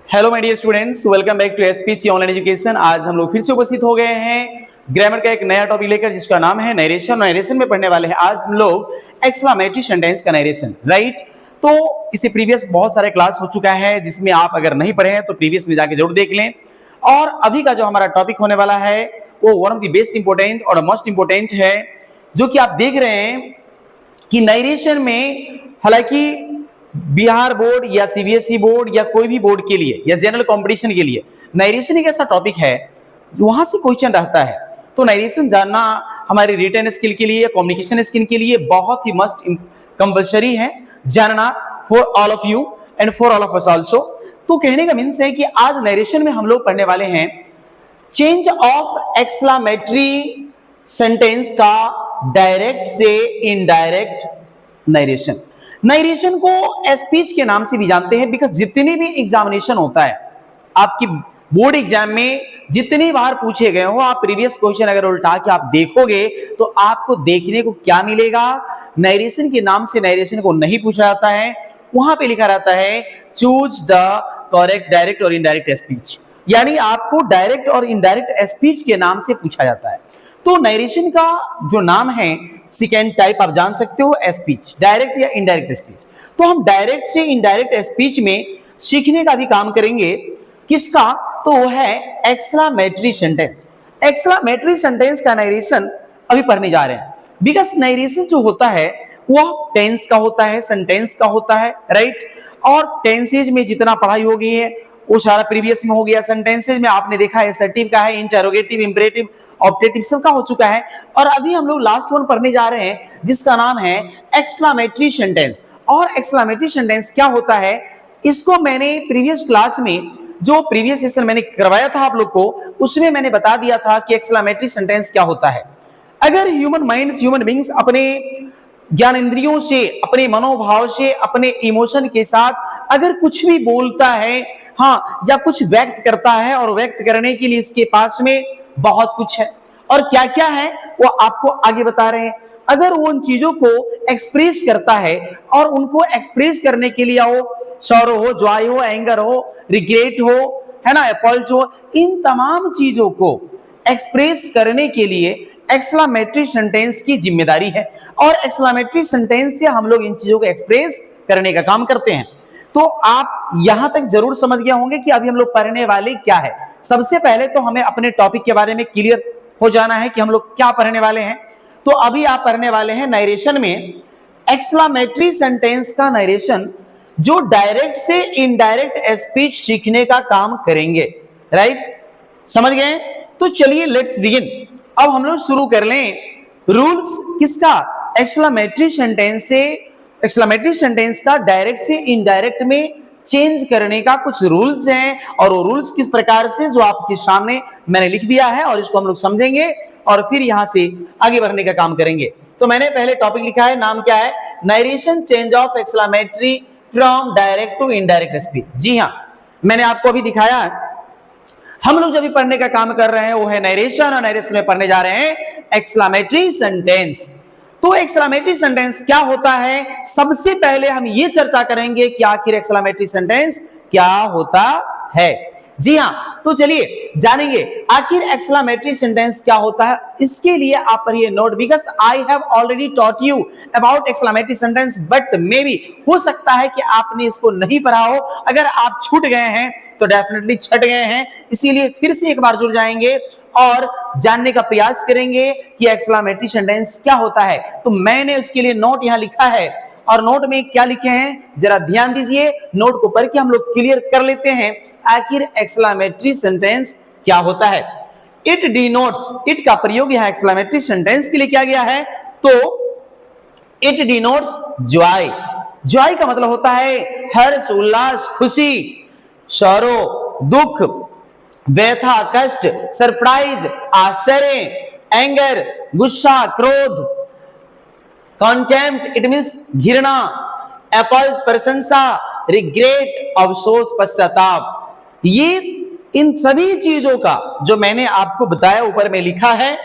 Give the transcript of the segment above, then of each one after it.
Hello my dear students, welcome back to SPC online education. आज हम लोग फिर से उपस्थित हो गए हैं ग्रामर का एक नया टॉपिक लेकर, जिसका नाम है नरेशन। नरेशन में पढ़ने वाले हैं आज हम लोग एक्सक्लेमेटरी सेंटेंस का नरेशन, राइट। तो इससे प्रीवियस बहुत सारे क्लास हो चुका है, जिसमें आप अगर नहीं पढ़े हैं तो प्रीवियस में जाके जरूर देख लें। और अभी का जो हमारा टॉपिक होने वाला है वो one of the best important और मोस्ट इंपॉर्टेंट है, जो कि आप देख रहे हैं कि नरेशन में, हालांकि बिहार बोर्ड या सीबीएसई बोर्ड या कोई भी बोर्ड के लिए या जनरल कंपटीशन के लिए नरेशन एक ऐसा टॉपिक है वहां से क्वेश्चन रहता है। तो नरेशन जानना हमारी रिटन स्किल के लिए, कम्युनिकेशन स्किल के लिए बहुत ही मस्ट कंपलसरी है जानना, for all of you and for all of us also. तो कहने का मीन्स है कि आज नरेशन में हम लोग पढ़ने वाले हैं चेंज ऑफ एक्सक्लेमेटरी सेंटेंस का डायरेक्ट से इनडायरेक्ट नरेशन। नरेशन को स्पीच के नाम से भी जानते हैं, बिकॉज जितनी भी एग्जामिनेशन होता है आपकी बोर्ड एग्जाम में, जितनी बार पूछे गए हो, आप प्रीवियस क्वेश्चन अगर उल्टा के आप देखोगे तो आपको देखने को क्या मिलेगा, नरेशन के नाम से नरेशन को नहीं पूछा जाता है। वहां पे लिखा रहता है चूज द करेक्ट डायरेक्ट और इनडायरेक्ट स्पीच, यानी आपको डायरेक्ट और इनडायरेक्ट स्पीच के नाम से पूछा जाता है। तो नरेशन का जो नाम है, सेकेंड टाइप आप जान सकते हो, स्पीच, डायरेक्ट या इनडायरेक्ट स्पीच। तो हम डायरेक्ट से इनडायरेक्ट स्पीच में सीखने का भी काम करेंगे। किसका? तो वो है एक्सक्लेमेटरी सेंटेंस। एक्सक्लेमेटरी सेंटेंस का नरेशन अभी पढ़ने जा रहे हैं, बिकॉज नरेशन जो होता है वह टेंस का होता है, सेंटेंस का होता है, राइट। और टेंसेज में जितना पढ़ाई हो गई है वो सारा प्रीवियस में हो गया। सेंटेंसेज में आपने देखा है असर्टिव का है, इंटरोगेटिव, इंपरेटिव, ऑब्जेक्टिव सबका हो चुका है। और अभी हम लोग लास्ट वन पढ़ने जा रहे हैं, जिसका नाम है एक्सक्लेमेटरी सेंटेंस। और एक्सक्लेमेटरी सेंटेंस क्या होता है, इसको मैंने प्रीवियस क्लास में, जो प्रीवियस सेशन मैंने करवाया था आप लोग को, उसमें मैंने बता दिया था कि एक्सक्लेमेटरी सेंटेंस क्या होता है। अगर ह्यूमन माइंड्स, ह्यूमन बींग्स अपने ज्ञान इंद्रियों से, अपने मनोभाव से, अपने इमोशन के साथ अगर कुछ भी बोलता है, हाँ, या कुछ व्यक्त करता है, और व्यक्त करने के लिए इसके पास में बहुत कुछ है, और क्या क्या है वो आपको आगे बता रहे हैं। अगर वो उन चीजों को एक्सप्रेस करता है, और उनको एक्सप्रेस करने के लिए हो, सॉरो हो, जॉय हो, एंगर हो, रिग्रेट हो, है ना, अपॉलज हो, इन तमाम चीजों को एक्सप्रेस करने के लिए एक्सक्लेमेटरी सेंटेंस की जिम्मेदारी है। और एक्सक्लेमेटरी सेंटेंस से हम लोग इन चीजों को एक्सप्रेस करने का काम करते हैं। तो आप यहां तक जरूर समझ गए होंगे कि अभी हम लोग पढ़ने वाले क्या है। सबसे पहले तो हमें अपने टॉपिक के बारे में क्लियर हो जाना है कि हम लोग क्या पढ़ने वाले हैं। तो अभी आप पढ़ने वाले हैं नरेशन में एक्सक्लेमेटरी सेंटेंस का नरेशन, जो डायरेक्ट से इनडायरेक्ट स्पीच सीखने का काम करेंगे, राइट। समझ गए? तो चलिए लेट्स बिगिन। अब हम लोग शुरू कर लें। रूल्स किसका? एक्सक्लेमेटरी सेंटेंस से, एक्सक्लेमेटरी सेंटेंस का डायरेक्ट से इनडायरेक्ट में चेंज करने का कुछ रूल्स हैं, और वो रूल्स किस प्रकार से, जो आपके सामने मैंने लिख दिया है, और इसको हम लोग समझेंगे और फिर यहां से आगे बढ़ने का काम करेंगे। तो मैंने पहले टॉपिक लिखा है, नाम क्या है? Narration change of exclamatory from direct to indirect speech. जी हाँ, मैंने आपको अभी दिखाया। हम लोग जो भी पढ़ने का काम कर रहे हैं वो है नरेशन, और नरेशन में पढ़ने जा रहे हैं एक्सक्लेमेटरी सेंटेंस। तो एक्सक्लेमेटरी सेंटेंस क्या होता है, सबसे पहले हम ये चर्चा करेंगे कि आखिर एक्सक्लेमेटरी सेंटेंस क्या होता है। जी हाँ, तो चलिए जानेंगे आखिर एक्सक्लेमेटरी सेंटेंस क्या होता है। इसके लिए आप पढ़िए note, because I have already taught you about exclamatory sentence, but may be हो सकता है कि आपने इसको नहीं पढ़ा हो। अगर आप छूट गए हैं तो डेफिनेटली छट गए हैं, इसीलिए फिर से एक बार जुड़ जाएंगे और जानने का प्रयास करेंगे कि एक्सक्लेमेटरी सेंटेंस क्या होता है। तो मैंने उसके लिए नोट यहां लिखा है, और नोट में क्या लिखे हैं जरा ध्यान दीजिए। नोट को पढ़ के हम लोग क्लियर कर लेते हैं आखिर एक्सक्लेमेटरी सेंटेंस क्या होता है। इट डिनोट्स, इट का प्रयोग यहां एक्सक्लेमेटरी सेंटेंस के लिए किया गया है। तो इट डिनोट्स जॉय। जॉय का मतलब होता है हर्ष, उल्लास, खुशी, सौरो, दुख, व्यथा, कष्ट, सरप्राइज, आश्चर्य, एंगर, गुस्सा, क्रोध, कॉन्टेम्प्ट इट मींस घृणा, अपॉल्ज प्रशंसा, रिग्रेट अफसोस, पश्चाताप। ये इन सभी चीजों का जो मैंने आपको बताया ऊपर में लिखा है,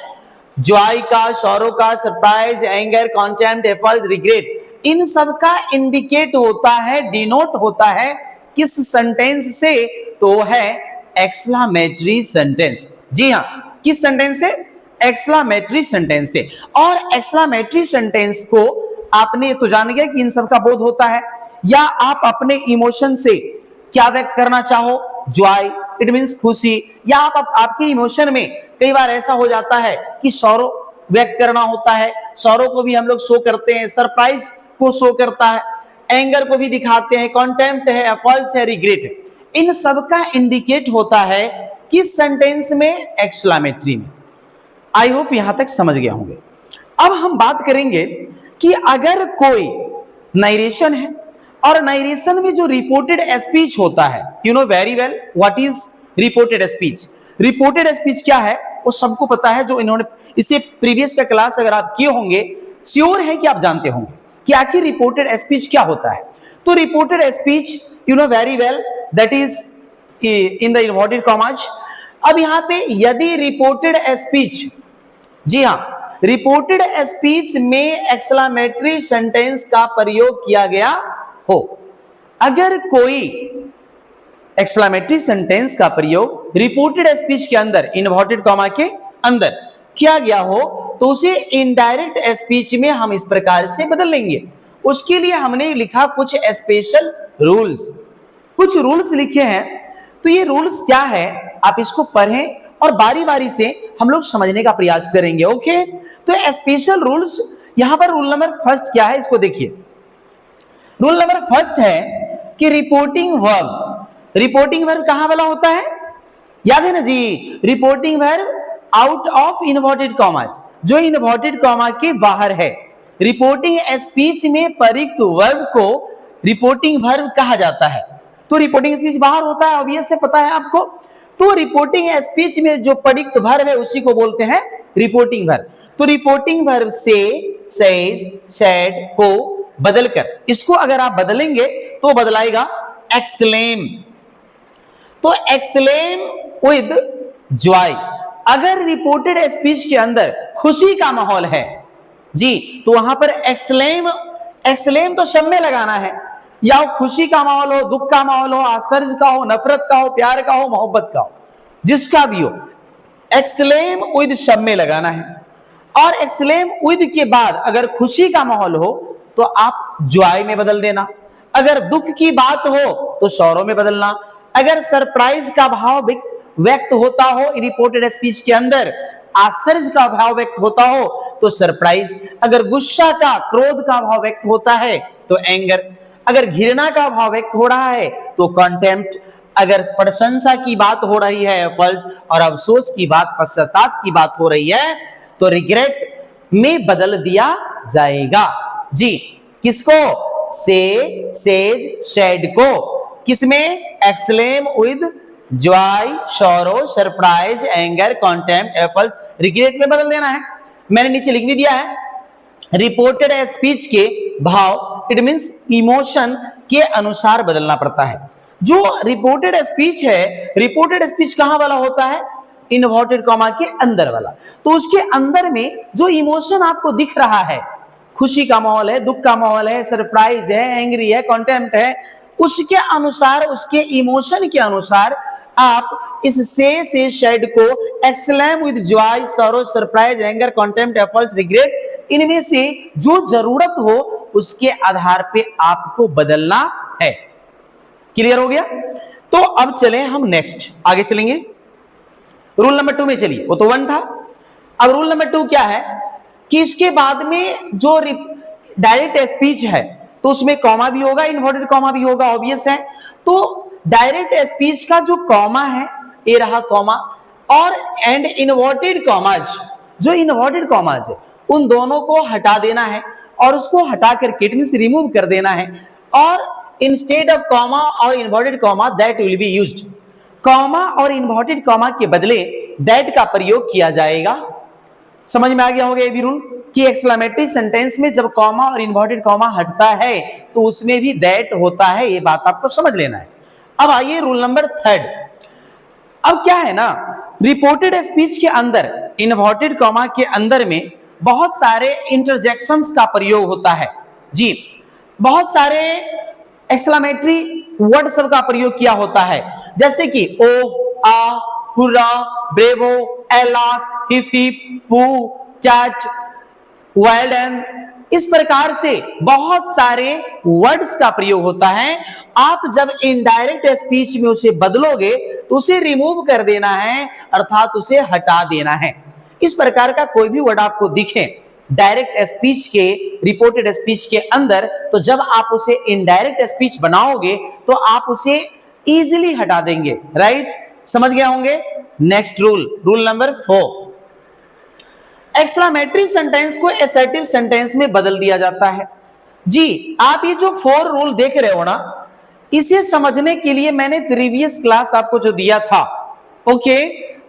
जॉय का, सौरो का, सरप्राइज, एंगर, कॉन्टेम्प्ट, अपॉल्ज, रिग्रेट, इन सब का इंडिकेट होता है, डिनोट होता है किस सेंटेंस से? तो है एक्सक्लेमेटरी सेंटेंस। जी हाँ, किस सेंटेंस से? एक्सक्लेमेटरी सेंटेंस से। और एक्सक्लेमेटरी सेंटेंस को आपने तो जान गया कि इन सब का बोध होता है, या आप अपने इमोशन से क्या व्यक्त करना चाहो, जॉय, इट मींस खुशी, या आपके इमोशन में कई बार ऐसा हो जाता है कि सौरो व्यक्त करना होता है, सौरो को भी हम लोग शो करते हैं, सरप्राइज को शो करता है, एंगर को भी दिखाते हैं, कॉन्टेम्प्ट है, अपॉल्स है, रिग्रेट है। इन सब का इंडिकेट होता है किस सेंटेंस में? एक्सक्लेमेटरी में। आई होप यहां तक समझ गए होंगे। अब हम बात करेंगे कि अगर कोई नरेशन है और नरेशन में जो रिपोर्टेड स्पीच होता है, you know very well what is reported speech. Reported speech क्या है वो सबको पता है, जो इन्होंने इससे प्रीवियस का क्लास अगर आप किए होंगे, श्योर है कि आप जानते होंगे कि आखिर रिपोर्टेड स्पीच क्या होता है। तो reported speech you know very well that is in the inverted commas. अब यहां पे यदि रिपोर्टेड स्पीच, जी हाँ, रिपोर्टेड स्पीच में एक्सक्लेमेटरी सेंटेंस का प्रयोग किया गया हो, अगर कोई एक्सक्लेमेटरी सेंटेंस का प्रयोग रिपोर्टेड स्पीच के अंदर इन्वर्टेड कॉमा के अंदर किया गया हो, तो उसे इनडायरेक्ट स्पीच में हम इस प्रकार से बदल लेंगे। उसके लिए हमने लिखा कुछ स्पेशल रूल्स, कुछ रूल्स लिखे हैं। तो ये रूल्स क्या है, आप इसको पढ़ें और बारी बारी से हम लोग समझने का प्रयास करेंगे। ओके, तो स्पेशल रूल्स यहां पर रूल नंबर फर्स्ट क्या है, इसको देखिए। रूल नंबर फर्स्ट है कि रिपोर्टिंग वर्ब, रिपोर्टिंग वर्ब कहां वाला होता है, याद है ना जी? Reporting verb out of inverted commas, जो इन्वर्टेड कॉमा के बाहर है। रिपोर्टिंग स्पीच में प्रयुक्त वर्ब को रिपोर्टिंग वर्ब कहा जाता है। तो रिपोर्टिंग स्पीच बाहर होता है, ऑब्वियस से पता है आपको। तो रिपोर्टिंग स्पीच में जो प्रयुक्त वर्ब है उसी को बोलते हैं रिपोर्टिंग वर्ब। तो रिपोर्टिंग वर्ब से, सेज, सेड को बदलकर, इसको अगर आप बदलेंगे तो बदलाएगा एक्सक्लेम। तो एक्सक्लेम विद जॉय। अगर रिपोर्टेड स्पीच के अंदर खुशी का माहौल है जी, तो वहां पर एक्सक्लेम, एक्सक्लेम तो सब में लगाना है, या वो खुशी का माहौल हो, दुख का माहौल हो, आश्चर्य का हो, नफरत का हो, प्यार का हो, मोहब्बत का हो, जिसका भी हो, एक्सक्लेम विद सब में लगाना है। और एक्सक्लेम विद के बाद अगर खुशी का माहौल हो तो आप जॉय में बदल देना, अगर दुख की बात हो तो सौरो में बदलना, अगर सरप्राइज का भाव व्यक्त होता हो रिपोर्टेड स्पीच के अंदर, आश्चर्य का भाव व्यक्त होता हो तो सरप्राइज, अगर गुस्सा का, क्रोध का भाव व्यक्त होता है तो एंगर, अगर घृणा का भाव व्यक्त हो रहा है तो कॉन्टेम्प्ट, अगर प्रशंसा की बात हो रही है फल्स, और अफसोस की बात, पश्चाताप की बात हो रही है तो रिग्रेट में बदल दिया जाएगा जी। किसको? से, सेज, शेड को। किसमें? Exclaim with joy, sorrow, surprise, anger, contempt, apple, regret में बदल देना है। मैंने नीचे लिख भी दिया है, रिपोर्टेड स्पीच के भाव, इट मींस इमोशन के अनुसार बदलना पड़ता है। जो रिपोर्टेड स्पीच है, रिपोर्टेड स्पीच कहां वाला होता है? इन्वर्टेड कॉमा के अंदर वाला। तो उसके अंदर में जो इमोशन आपको दिख रहा है, खुशी का माहौल है, दुख का माहौल है, सरप्राइज है, एंग्री है, कॉन्टेम्प्ट है, उसके अनुसार, उसके इमोशन के अनुसार आप इस से शेड को exclaim with joy, sorrow, surprise, anger, contempt, एफल्स, रिग्रेट, इनमें से जो जरूरत हो उसके आधार पे आपको बदलना है। क्लियर हो गया? तो अब चले हम नेक्स्ट, आगे चलेंगे। रूल नंबर 2 में चलिए, वो तो 1 था। अब रूल नंबर 2 क्या है कि इसके बाद में जो डायरेक्ट स्पीच है तो उसमें कॉमा भी होगा, इन्वर्टेड कॉमा भी होगा, ऑब्वियस है। तो डायरेक्ट स्पीच का जो कॉमा है, ये रहा कॉमा, और एंड इन्वर्टेड कॉमाज, जो इन्वर्टेड कॉमाज है उन दोनों को हटा देना है, और उसको हटा करके इट मींस रिमूव कर देना है, और इंस्टेड ऑफ कॉमा और inverted comma that will be used. Comma और इन्वर्टेड कॉमा के बदले दैट का प्रयोग किया जाएगा। समझ में आ गया होगा ये भी रूल कि एक्सक्लेमेटरी सेंटेंस में जब कॉमा और इन्वर्टेड कॉमा हटता है तो उसमें भी दैट होता है, ये बात आपको समझ लेना है। अब आइए रूल नंबर 3। अब क्या है ना, रिपोर्टेड स्पीच के अंदर इन्वर्टेड कॉमा के अंदर में बहुत सारे इंटरजेक्शंस का प्रयोग होता है जी। बहुत सारे एक्सक्लेमेटरी वर्ड सब का प्रयोग किया होता है, जैसे कि oh, ah, hurrah, bravo, alas, hip hip, pooh, चैट, वेल डन, इस प्रकार से बहुत सारे वर्ड्स का प्रयोग होता है। आप जब इनडायरेक्ट स्पीच में उसे बदलोगे तो उसे रिमूव कर देना है, अर्थात उसे हटा देना है। इस प्रकार का कोई भी वर्ड आपको दिखे डायरेक्ट स्पीच के, रिपोर्टेड स्पीच के अंदर, तो जब आप उसे इनडायरेक्ट स्पीच बनाओगे तो आप उसे इजीली हटा देंगे। राइट, समझ गए होंगे। Next rule number 4, exclamatory sentence को असर्टिव सेंटेंस में बदल दिया जाता है। जी, आप ये जो 4 रूल देख रहे हो ना, इसे समझने के लिए मैंने प्रीवियस क्लास आपको जो दिया था, okay,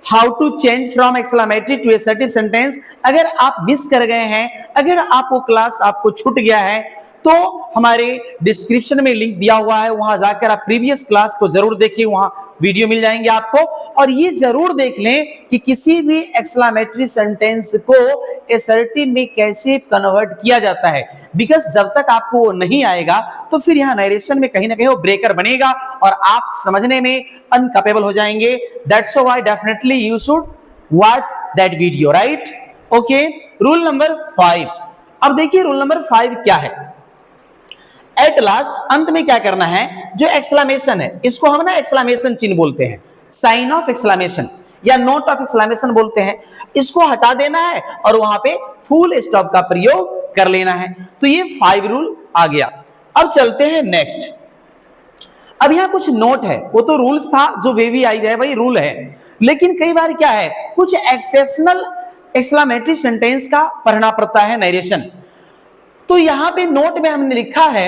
how to change from exclamatory to assertive sentence, अगर आप मिस कर गए हैं, अगर आपको क्लास आपको छूट गया है, तो हमारे डिस्क्रिप्शन में लिंक दिया हुआ है, वहां जाकर आप प्रीवियस क्लास को जरूर देखिए, वहां वीडियो मिल जाएंगे आपको। और ये जरूर देख लें कि किसी भी एक्सक्लेमेटरी सेंटेंस को असर्टिव में कैसे कन्वर्ट किया जाता है, बिकॉज जब तक आपको वो नहीं आएगा तो फिर यहाँ नरेशन में कहीं ना कहीं वो ब्रेकर बनेगा और आप समझने में अनकैपेबल हो जाएंगे। That's why definitely you should watch that video. Right, okay. Rule number 5, अब देखिए रूल नंबर 5 क्या है। एट लास्ट, अंत में क्या करना है, जो एक्सक्लेमेशन है इसको हम ना एक्सक्लेमेशन चिन्ह बोलते हैं, साइन ऑफ एक्सक्लेमेशन या नोट ऑफ एक्सक्लेमेशन बोलते हैं, इसको हटा देना है और वहां पे फुल स्टॉप का प्रयोग कर लेना है। तो ये 5 रूल आ गया। अब चलते हैं नेक्स्ट। अब यहां कुछ नोट है, वो तो रूल्स था जो वे भी आई जाए भाई रूल है, लेकिन कई बार क्या है, कुछ एक्सेप्शनल एक्सक्लेमेटरी सेंटेंस का पढ़ना पड़ता है नरेशन। तो यहां पे नोट में हमने लिखा है,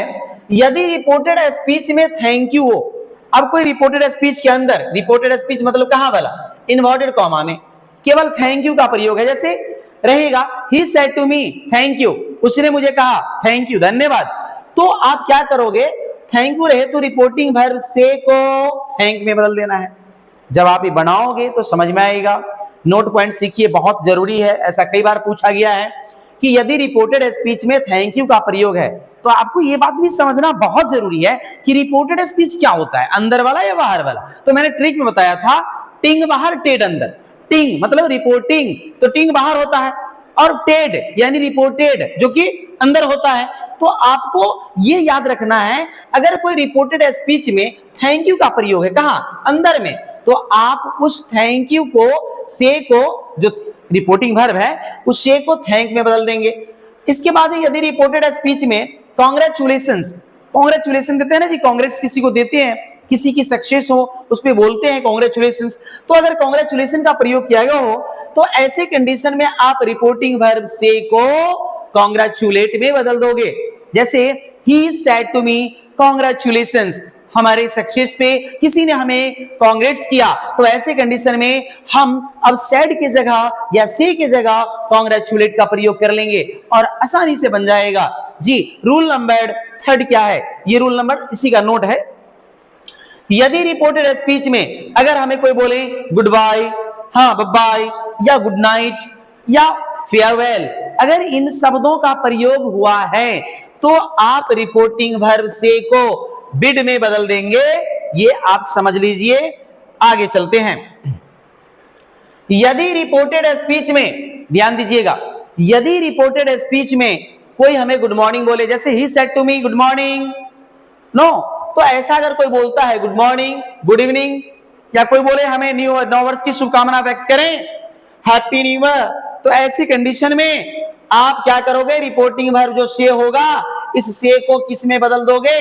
यदि रिपोर्टेड स्पीच में थैंक यू हो। अब कोई रिपोर्टेड स्पीच के अंदर, रिपोर्टेड स्पीच मतलब कहां वाला, इन्वर्टेड कॉमा में केवल थैंक यू का प्रयोग है, जैसे रहेगा he said to me thank you, उसने मुझे कहा थैंक यू, धन्यवाद। तो आप क्या करोगे, थैंक यू रहे तो रिपोर्टिंग वर्ब से को थैंक में बदल देना है। जब आप ये बनाओगे तो समझ में आएगा। नोट पॉइंट सीखिए, बहुत जरूरी है। ऐसा कई बार पूछा गया है कि यदि रिपोर्टेड स्पीच में थैंक यू का प्रयोग है, तो आपको यह बात भी समझना बहुत जरूरी है कि रिपोर्टेड स्पीच क्या होता है, अंदर वाला या बाहर वाला। तो मैंने ट्रिक में बताया था, टिंग बाहर टेड अंदर। टिंग मतलब रिपोर्टिंग, तो टिंग बाहर होता है, और टेड यानी रिपोर्टेड जो कि अंदर होता है। तो आपको यह याद रखना है, अगर कोई रिपोर्टेड स्पीच में थैंक यू का प्रयोग है कहां, अंदर में, तो आप उस थैंक यू को, से को, जो रिपोर्टिंग वर्ब है, उस से को थैंक में बदल देंगे। इसके बाद यदि रिपोर्टेड स्पीच में कांग्रेचुलेशंस, कांग्रेचुलेशन देते हैं ना जी, कांग्रेट्स किसी को देते हैं, किसी की सक्सेस हो उस पे बोलते हैं कांग्रेचुलेशंस। तो अगर कांग्रेचुलेशन का प्रयोग किया गया हो तो ऐसे कंडीशन में आप रिपोर्टिंग वर्ब से को कांग्रेचुलेट में बदल दोगे। जैसे he said to me congratulations, हमारे सक्सेस पे किसी ने हमें कांग्रेट्स किया, तो ऐसे कंडीशन में हम अब सैड की जगह या से की जगह कांग्रेचुलेट का प्रयोग कर लेंगे और आसानी से बन जाएगा। जी, रूल नंबर 3 क्या है, ये रूल नंबर इसी का नोट है। यदि रिपोर्टेड स्पीच में अगर हमें कोई बोले गुड बाय, हाँ बाय, या गुड नाइट या फेयरवेल, अगर इन शब्दों का प्रयोग हुआ है तो आप रिपोर्टिंग वर्ब से को बिड में बदल देंगे। ये आप समझ लीजिए। आगे चलते हैं। यदि रिपोर्टेड स्पीच में, ध्यान दीजिएगा, यदि रिपोर्टेड स्पीच में कोई हमें गुड मॉर्निंग बोले, जैसे he said to me good morning, no, तो ऐसा अगर कोई बोलता है गुड मॉर्निंग, गुड इवनिंग, या कोई बोले हमें न्यू वर्ष की शुभकामना व्यक्त करें, हैप्पी न्यू ईयर, तो ऐसी कंडीशन में आप क्या करोगे, रिपोर्टिंग वर्ब जो से होगा, इस से को किस में बदल दोगे,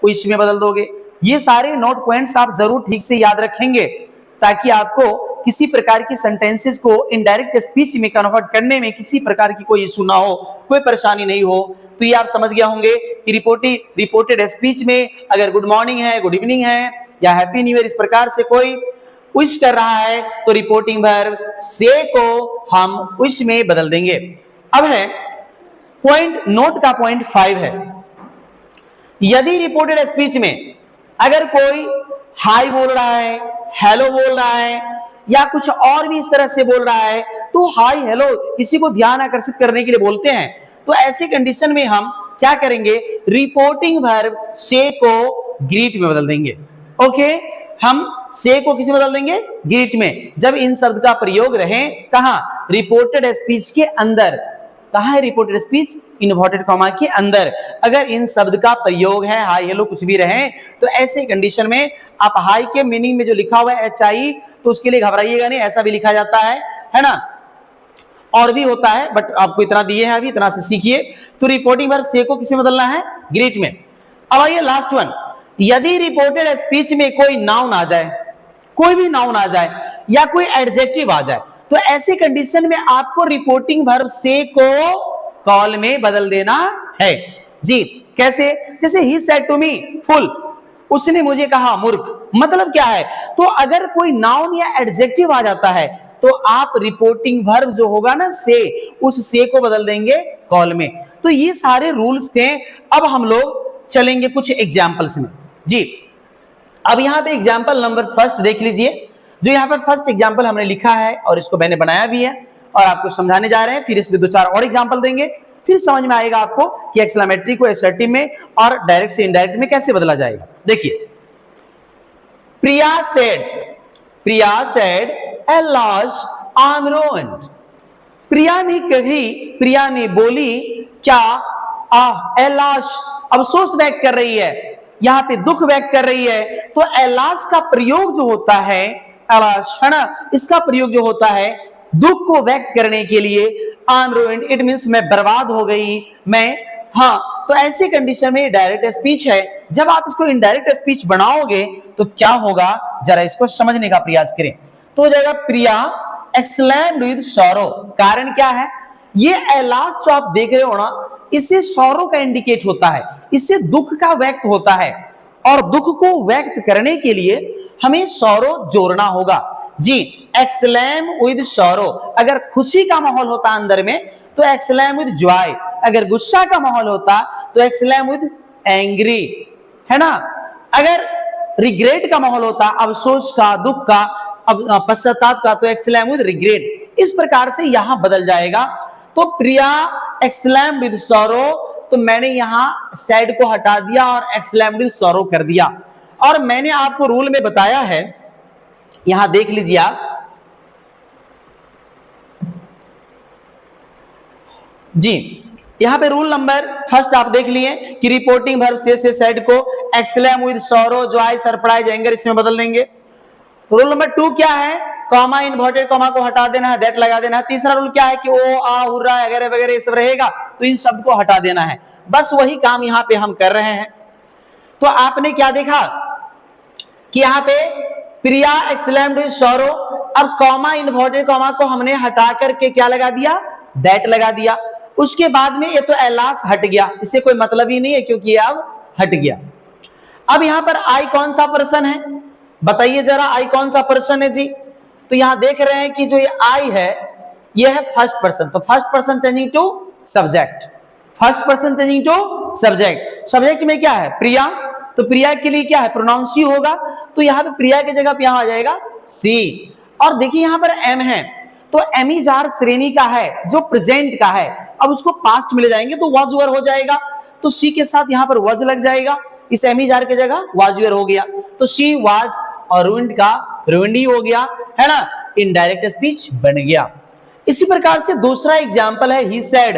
इसमें बदल दोगे। ये सारे नोट पॉइंट्स आप जरूर ठीक से याद रखेंगे ताकि आपको किसी प्रकार की सेंटेंसेस को इनडायरेक्ट स्पीच में कन्वर्ट करने में किसी प्रकार की कोई इशू ना हो, कोई परेशानी नहीं हो। तो ये आप समझ गए होंगे कि रिपोर्टेड स्पीच में अगर गुड मॉर्निंग है, गुड इवनिंग है या हैप्पी न्यू ईयर इस प्रकार से कोई विश कर रहा है तो रिपोर्टिंग वर्ब से को हम विश में बदल देंगे। अब है पॉइंट, नोट का पॉइंट 5 है। यदि रिपोर्टेड स्पीच में अगर कोई हाय बोल रहा है, हेलो बोल रहा है या कुछ और भी इस तरह से बोल रहा है, तो हाय हेलो किसी को ध्यान आकर्षित करने के लिए बोलते हैं, तो ऐसी कंडीशन में हम क्या करेंगे, रिपोर्टिंग वर्ब से को ग्रीट में बदल देंगे। ओके, हम से को किसी बदल देंगे, ग्रीट में। जब इन शब्द का प्रयोग रहे कहां, रिपोर्टेड स्पीच के अंदर। कहां है रिपोर्टेड स्पीच, इन्वर्टेड कॉमा के अंदर। अगर इन शब्द का प्रयोग है हाई हेलो कुछ भी रहे, तो ऐसे कंडीशन में आप हाई के मीनिंग में जो लिखा हुआ है HI, तो उसके लिए घबराइएगा नहीं, ऐसा भी लिखा जाता है ना, और भी होता है, बट आपको इतना दिए हैं अभी, इतना से सीखिए। तो रिपोर्टिंग वर्ब से को किसमें बदलना है, ग्रीट में। अब आइए लास्ट वन, यदि रिपोर्टेड स्पीच में कोई नाउन आ जाए, कोई भी नाउन आ जाए या कोई एडजेक्टिव आ जाए, तो ऐसी कंडीशन में आपको रिपोर्टिंग वर्ब से को कॉल में बदल देना है जी। कैसे, जैसे he said to me fool, उसने मुझे कहा मूर्ख, मतलब क्या है, तो अगर कोई नाउन या एडजेक्टिव आ जाता है तो आप रिपोर्टिंग वर्ब जो होगा ना से, उस से को बदल देंगे कॉल में। तो ये सारे रूल्स थे। अब हम लोग चलेंगे कुछ एग्जांपल्स में जी। अब यहां पे एग्जांपल नंबर फर्स्ट देख लीजिए। जो यहां पर फर्स्ट एग्जांपल हमने लिखा है और इसको मैंने बनाया भी है और आपको समझाने जा रहे हैं, फिर इसमें 2-4 और एग्जांपल देंगे, फिर समझ में आएगा आपको कि एक्सक्लेमेटरी को असर्टिव में और डायरेक्ट से इनडायरेक्ट में कैसे बदला जाएगा। देखिए, प्रिया सेड एलाश आई एम रूइंड। प्रिया ने कही, प्रिया ने बोली क्या, एलाश अफसोस व्यक्त कर रही है, यहां पे दुख व्यक्त कर रही है। तो एलाश का प्रयोग जो होता है, एलाश है ना, इसका प्रयोग जो होता है दुख को व्यक्त करने के लिए, I am ruined, it means मैं बर्बाद हो गई, मैं, हाँ, तो ऐसी कंडीशन में डायरेक्ट स्पीच है। जब आप इसको इनडायरेक्ट स्पीच बनाओगे तो क्या होगा, जरा इसको समझने का प्रयास करें। तो हो जाएगा प्रिया एक्सक्लेम्ड विद सॉरो। कारण क्या है, ये एलाश जो आप देख रहे हो ना, इससे सॉरो का इंडिकेट होता है, इससे दुख का व्यक्त होता है, और दुख को व्यक्त करने के लिए हमें सॉरो जोड़ना होगा जी। एक्सक्लेम विद सॉरो, अगर खुशी का माहौल होता अंदर में तो एक्सक्लेम विद जॉय, अगर गुस्सा का माहौल होता तो एक्सक्लेम विद एंग्री, है ना। अगर रिग्रेट का माहौल होता, अफसोस का, दुख का, पश्चाताप का, तो एक्सक्लेम विद रिग्रेट। इस प्रकार से यहां बदल जाएगा। तो प्रिया एक्सक्लेम विद सॉरो, तो मैंने यहां सैड को हटा दिया और एक्सक्लेम विद सॉरो कर दिया। और मैंने आपको रूल में बताया है, यहां देख लीजिए आप जी। यहां पे रूल नंबर फर्स्ट आप देख लिए कि रिपोर्टिंग वर्ब से सैड को exclaim with sorrow, Joy, surprise, anger इसमें बदल देंगे। रूल नंबर 2 क्या है, कॉमा, इन्वर्टेड कॉमा को हटा देना है, दैट लगा देना है। तीसरा रूल क्या है कि ओ, आ, हुर्रा वगैरह वगैरह ये सब रहेगा, तो इन शब्द को हटा देना है। बस वही काम यहां पे हम कर रहे हैं। तो आपने क्या देखा कि यहां पे प्रिया एक्सक्लेम्ड विद सॉरो, अब कॉमा, इन्वर्टेड कॉमा को हमने हटा करके क्या लगा दिया, दैट लगा दिया। उसके बाद में ये तो एलाश हट गया, इससे कोई मतलब ही नहीं है क्योंकि ये अब हट गया। अब यहां पर आई कौन सा पर्सन है, बताइए जरा, आई कौन सा पर्सन है जी। तो यहां देख रहे हैं कि जो ये आई है ये है फर्स्ट पर्सन, तो first person changing to subject, first person changing to subject. Subject में क्या है, प्रिया, तो प्रिया के लिए क्या है, प्रोनाउन शी होगा, तो यहां पे प्रिया की जगह पे यहां आ जाएगा सी। और देखिए यहां पर एम है, तो एमिजार श्रेणी का है जो प्रेजेंट का है, अब उसको पास्ट में ले जाएंगे तो वाज वर हो जाएगा, तो सी के साथ यहां पर वाज लग जाएगा, इस एमिजार की जगह वाज वर हो गया, तो शी वाज और रूइंड का रूइंड ही हो गया, है ना, इनडायरेक्ट स्पीच बन गया। इसी प्रकार से दूसरा एग्जांपल है, he said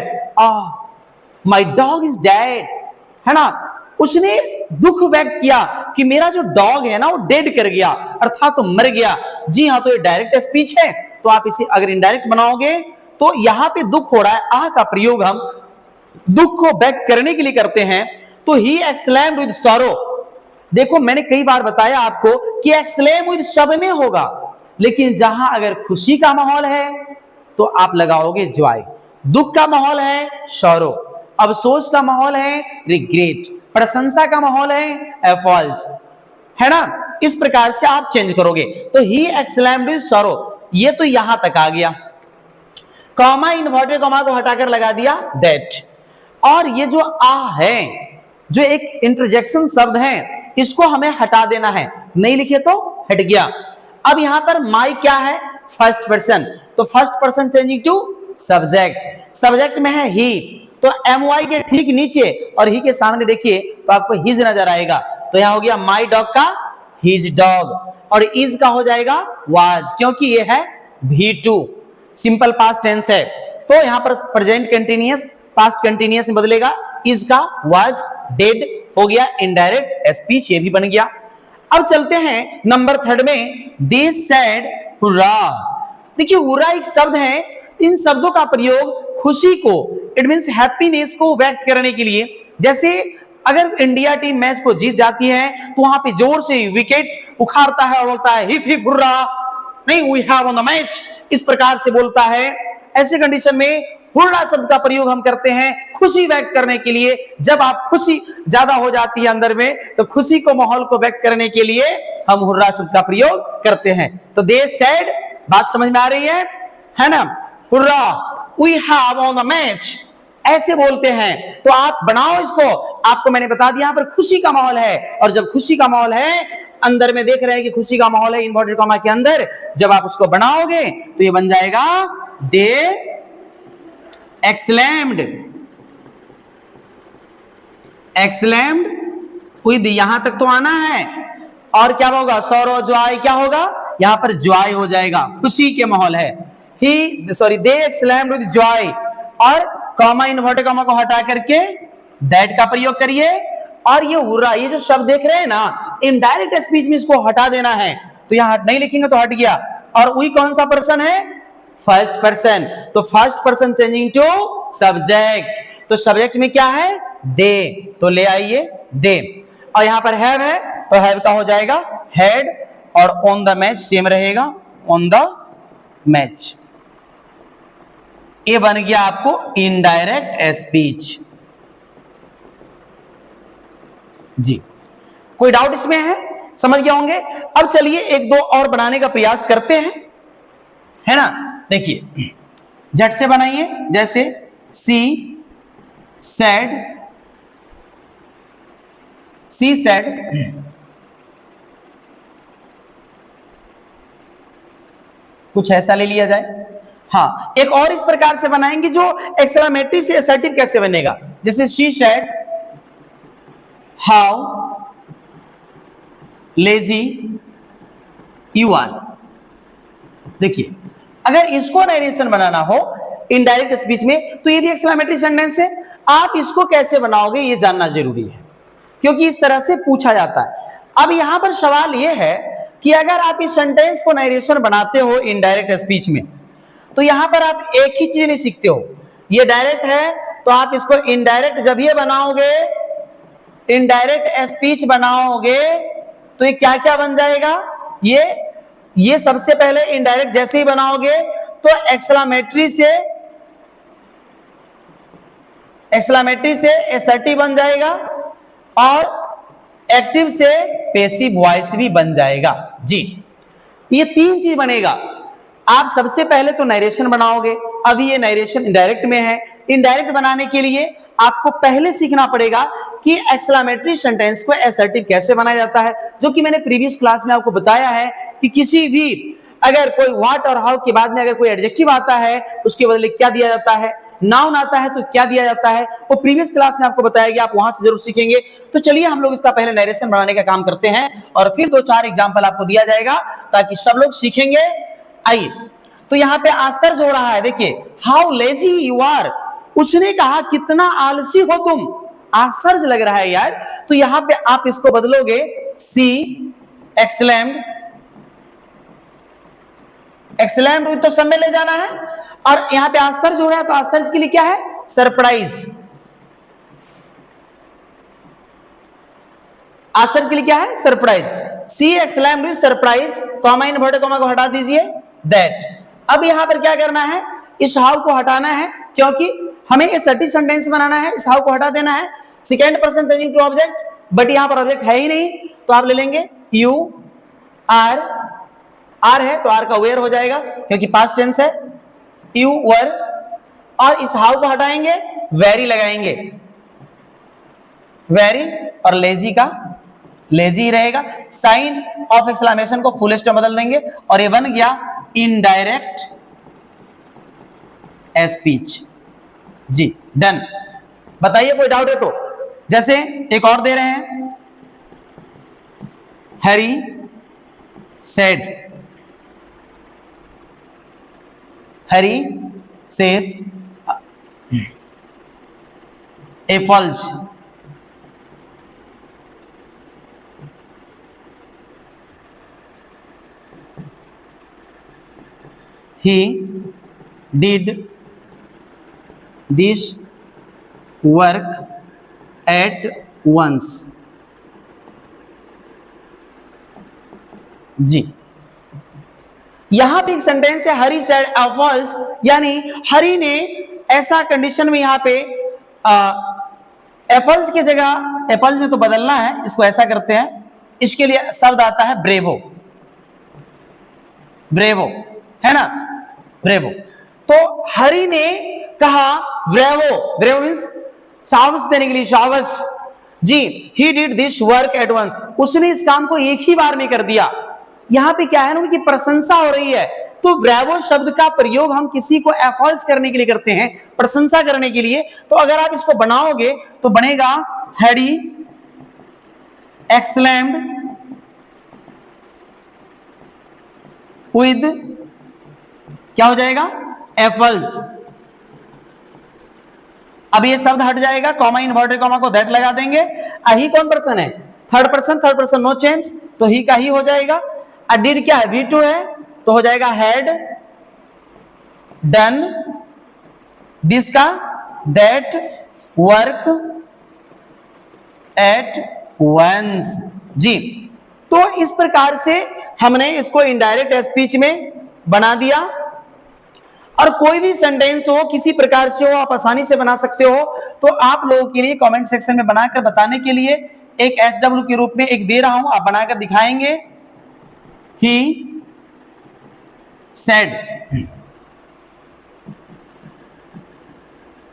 my dog is dead, है ना, उसने दुख व्यक्त किया कि मेरा जो डॉग है ना वो डेड कर गया, अर्थात तो मर गया। जी हाँ, तो ये डायरेक्ट स्पीच है, तो आप इसे अगर इनडायरेक्ट बनाओगे तो यहां पे दुख हो रहा है, आ का प्रयोग हम दुख को व्यक्त करने के लिए करते हैं। तो ही एक्सक्लेम्ड विद सॉरो, देखो मैंने कई बार बताया आपको कि एक्सक्लेम विद सब में होगा, लेकिन जहां अगर खुशी का माहौल है तो आप लगाओगे जॉय, दुख का माहौल है सॉरो, अफसोस का माहौल है रिग्रेट, प्रशंसा का माहौल है फॉल्स, है ना। इस प्रकार से आप चेंज करोगे। तो ही एक्सक्लेम्ड विद सॉरो, ये तो यहां तक आ गया। कॉमा, इन्वर्टेड कॉमा को हटाकर लगा दिया दैट। और ये जो आ है, जो एक इंटरजेक्शन शब्द है, इसको हमें हटा देना है, नहीं लिखे तो हट गया। अब यहां पर माई क्या है, फर्स्ट पर्सन, तो first person changing to subject, subject में है ही, तो my के ठीक नीचे और ही के सामने देखिए तो आपको his नजर आएगा, तो यहां हो गया my dog का his dog, और is का हो जाएगा was, क्योंकि ये है V2, सिंपल पास्ट टेंस है, तो यहां पर प्रेजेंट कंटिन्यूअस पास्ट कंटिन्यूअस में बदलेगा, is का was dead हो गया, इनडायरेक्ट स्पीच ये भी बन गया। अब चलते हैं नंबर 3 में, they said hurrah। देखिए हुर्रा एक शब्द है, इन शब्दों का प्रयोग खुशी को, इट मींस हैप्पीनेस को व्यक्त करने के लिए, जैसे अगर इंडिया टीम मैच को जीत जाती है तो वहां पे जोर से विकेट उखाड़ता है और बोलता है हिप हिप हुर्रा, नहीं we have won the match, इस प्रकार से बोलता है। ऐसे कंडीशन में हुर्रा शब्द का प्रयोग हम करते हैं खुशी व्यक्त करने के लिए, जब आप खुशी ज्यादा हो जाती है अंदर में तो खुशी को माहौल को व्यक्त करने के लिए हम हुर्रा शब्द का प्रयोग करते हैं। तो दे सेड, बात समझ में आ रही है ना, hurrah we have won the match, ऐसे बोलते हैं। तो आप बनाओ इसको, आपको मैंने बता दिया यहां पर खुशी का माहौल है, और जब खुशी का माहौल है अंदर में देख रहे हैं कि खुशी का माहौल है इन्वर्टेड कॉमा के अंदर, जब आप उसको बनाओगे तो ये बन जाएगा दे exclaimed, exclaimed with, यहां तक तो आना है, और क्या होगा sorrow joy, क्या होगा यहां पर joy हो जाएगा, खुशी के माहौल है, they exclaimed with joy, और कॉमा इन्वर्टेड कॉमा को हटा करके that का प्रयोग करिए, और ये हुर्रा, ये जो शब्द देख रहे हैं ना इनडायरेक्ट स्पीच में इसको हटा देना है, तो यहां नहीं लिखेंगे तो हट गया, और वही कौन सा पर्सन है, फर्स्ट पर्सन, तो first person changing to subject, तो सब्जेक्ट में क्या है दे, तो ले आइए दे, और यहां पर हैव है तो हैव का हो जाएगा हैड, और ऑन द मैच सेम रहेगा ऑन द मैच, ये बन गया आपको इनडायरेक्ट स्पीच। जी कोई डाउट इसमें है, समझ गए होंगे। अब चलिए एक दो और बनाने का प्रयास करते हैं, है ना, देखिए झट से बनाइए, जैसे सी सेड, सी सेड, कुछ ऐसा ले लिया जाए। हाँ एक और इस प्रकार से बनाएंगे जो एक्सक्लेमेटरी से असर्टिव कैसे बनेगा, जैसे she said how lazy you are. देखिए अगर इसको नरेशन बनाना हो इनडायरेक्ट स्पीच में तो ये भी एक्सक्लेमेटरी सेंटेंस है, आप इसको कैसे बनाओगे ये जानना जरूरी है, क्योंकि इस तरह से पूछा जाता है। अब यहां पर सवाल यह है कि अगर आप इस सेंटेंस को नरेशन बनाते हो इनडायरेक्ट स्पीच में, तो यहां पर आप एक ही चीज नहीं सीखते हो, ये डायरेक्ट है तो आप इसको इनडायरेक्ट जब ये बनाओगे, इनडायरेक्ट स्पीच बनाओगे तो ये क्या क्या बन जाएगा, ये सबसे पहले इनडायरेक्ट जैसे ही बनाओगे तो एक्सक्लेमेटरी से एसर्टिव बन जाएगा, और एक्टिव से पैसिव वॉइस भी बन जाएगा। जी ये तीन चीज बनेगा। आप सबसे पहले तो नरेशन बनाओगे, अभी ये नरेशन इनडायरेक्ट में है, इनडायरेक्ट बनाने के लिए आपको पहले सीखना पड़ेगा कि एक्सक्लेमेटरी सेंटेंस को असर्टिव कैसे बनाया जाता है, जो कि मैंने प्रीवियस क्लास में आपको बताया है कि किसी भी अगर कोई व्हाट और हाउ के बाद में अगर कोई एडजेक्टिव आता है उसके बदले क्या दिया जाता है, नाउन आता है तो क्या दिया जाता है, वो प्रीवियस क्लास में आपको बताया गया, आप वहां से जरूर सीखेंगे। तो चलिए हम लोग इसका पहले नरेशन बनाने का काम करते हैं और फिर 2-4 एग्जाम्पल आपको दिया जाएगा ताकि सब लोग सीखेंगे। आइए तो यहाँ पे आश्चर्य हो रहा है, देखिए हाउ लेजी यू आर, उसने कहा कितना आलसी हो तुम, आश्चर्य लग रहा है यार, तो यहां पे आप इसको बदलोगे सी एक्सक्लेम्ड, एक्सक्लेम्ड तो सब में ले जाना है, और यहां पे आश्चर्य हो रहा है तो आश्चर्य के लिए क्या है सरप्राइज, आश्चर्य के लिए क्या है surprise, she exclaimed surprise, comma inverted comma को हटा दीजिए दैट। अब यहां पर क्या करना है, इस हाउ को हटाना है क्योंकि हमें असर्टिव सेंटेंस बनाना है, इस हाउ को हटा देना है, second person changing to object, but यहां पर ऑब्जेक्ट है ही नहीं तो आप ले लेंगे यू आर, आर है तो आर का वेयर हो जाएगा क्योंकि पास्ट टेंस है, यू वर, और इस हाउ को हटाएंगे वेरी लगाएंगे, वेरी, और लेजी का लेजी रहेगा, साइन ऑफ एक्सक्लेमेशन को फुल स्टॉप बदल देंगे और ये बन गया इनडायरेक्ट स्पीच। जी डन। बताइए कोई डाउट है तो। जैसे एक और दे रहे हैं, Harry said, Harry said apples, he did this work at once। जी, यहां भी एक सेंटेंस है हरी सेड एप्पल्स, यानी हरी ने ऐसा कंडीशन में यहां पे एप्पल्स की जगह, एप्पल्स में तो बदलना है, इसको ऐसा करते हैं, इसके लिए शब्द आता है ब्रेवो, ब्रेवो है ना, ब्रेवो। तो हरी ने कहा ब्रेवो, ब्रेवो मींस शाबाश देने के लिए, शाबाश जी। He did this work at once, उसने इस काम को एक ही बार में कर दिया। यहां पे क्या है ना, उनकी प्रशंसा हो रही है। तो ब्रेवो शब्द का प्रयोग हम किसी को एफॉल्स करने के लिए करते हैं, प्रशंसा करने के लिए। तो अगर आप इसको बनाओगे तो बनेगा हैरी एक्सलेम्ड विद, क्या हो जाएगा, एप्पल्स। अब ये शब्द हट जाएगा, कॉमा इन्वर्टेड कॉमा को दैट लगा देंगे। ही कौन पर्सन है, थर्ड पर्सन नो चेंज, तो ही का ही हो जाएगा। डिड क्या है, V2 है, तो हो जाएगा हैड डन दिस का दैट वर्क एट वंस जी। तो इस प्रकार से हमने इसको इनडायरेक्ट स्पीच में बना दिया। और कोई भी सेंटेंस हो, किसी प्रकार से हो, आप आसानी से बना सकते हो। तो आप लोगों के लिए कमेंट सेक्शन में बनाकर बताने के लिए एक SW के रूप में एक दे रहा हूं, आप बनाकर दिखाएंगे। He said,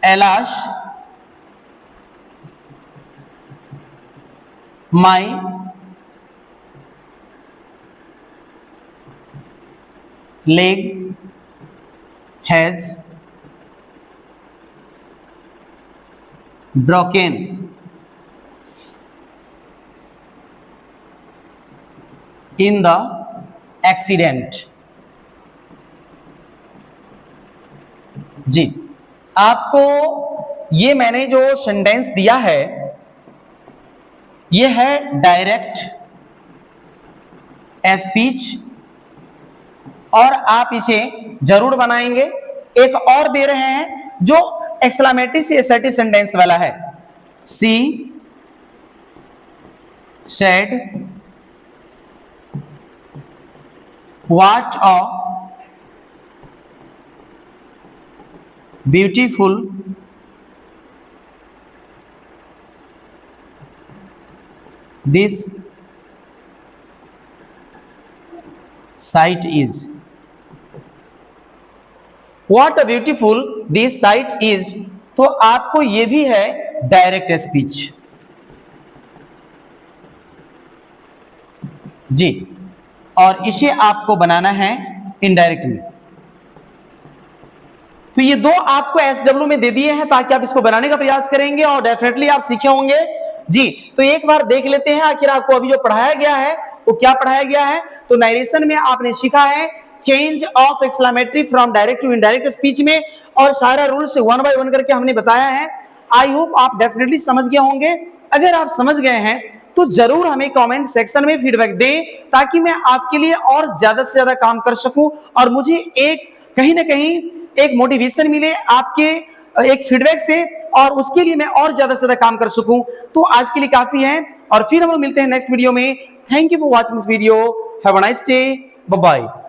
Elash, my leg has broken in the accident जी। आपको ये मैंने जो सेंटेंस दिया है, ये है डायरेक्ट स्पीच, और आप इसे जरूर बनाएंगे। एक और दे रहे हैं जो एक्सक्लेमेटरी से असर्टिव सेंटेंस वाला है, she said what a beautiful this sight is, what a beautiful this sight is। तो आपको ये भी है डायरेक्ट स्पीच जी, और इसे आपको बनाना है इनडायरेक्ट में। तो ये दो आपको SW में दे दिए हैं ताकि आप इसको बनाने का प्रयास करेंगे और डेफिनेटली आप सीखे होंगे जी। तो एक बार देख लेते हैं आखिर आपको अभी जो पढ़ाया गया है वो क्या पढ़ाया गया है। तो नरेशन में आपने सीखा है change of exclamatory from direct to indirect speech में, और सारा रूल से 1 बाय 1 करके हमने बताया है। आई होप आप डेफिनेटली समझ गए होंगे। अगर आप समझ गए हैं तो जरूर हमें कमेंट सेक्शन में फीडबैक दें ताकि मैं आपके लिए और ज्यादा से ज्यादा काम कर सकूं और मुझे एक कहीं ना कहीं एक मोटिवेशन मिले आपके एक फीडबैक से, और उसके लिए मैं और ज्यादा से ज्यादा काम कर सकूं। तो आज के लिए काफी है और फिर हम लोग मिलते हैं नेक्स्ट वीडियो में। Thank you for watching this video. Have a nice day, bye bye.